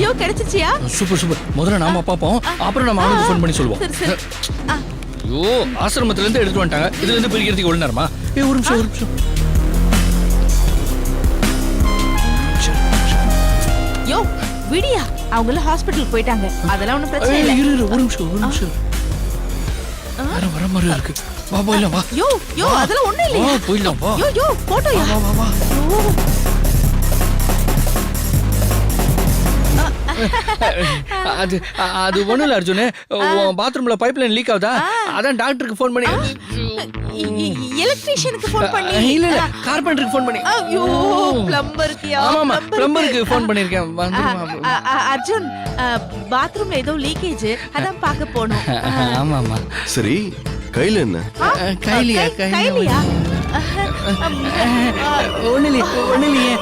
யோ கிடைச்சிச்சியா? Super super. முதல்ல நாம பாப்போம், அப்புறம் நம்ம அவனுக்கு ஃபோன் பண்ணி சொல்லுவோம். சரி சரி. ஐயோ, ஆசிரமத்துல இருந்து எடுத்து வந்துட்டாங்க. இதுல இருந்து பிரிக்கிறதுக்கு ஒரு நேரமா? ஒரு நிமிஷம். யோ விடியா, அவங்கள ஹாஸ்பிடல் போயிட்டாங்க. அதெல்லாம் ஒண்ணும் பிரச்சனை இல்ல. இரு ஒரு நிமிஷம். வர மாதிரி இருக்கு. வா போயிடலாம் வா. யோ அதெல்லாம் ஒண்ணும் இல்லையா? போயிடலாம் வா. யோ போட்டோயா? வா. அது ஒண்ணும் இல்ல அர்ஜுன். பாத்ரூம்ல பைப்லைன் லீக் ஆகுதா, அதான் டாக்டருக்கு ஃபோன் பண்ணி எலக்ட்ரீஷியனுக்கு ஃபோன் பண்ணி இல்ல கார்பெண்டருக்கு ஃபோன் பண்ணி. ஐயோ பிளம்பர்க்கியா? ஆமாமா பிளம்பருக்கு ஃபோன் பண்ணிருக்கேன். அர்ஜுன் பாத்ரூம்ல ஏதோ லீக்கேஜ், அதான் பார்க்க போணும். ஆமாமா. சரி, கையில என்ன? கைலியா? கைலியா? ஒண்ணு இல்லையே.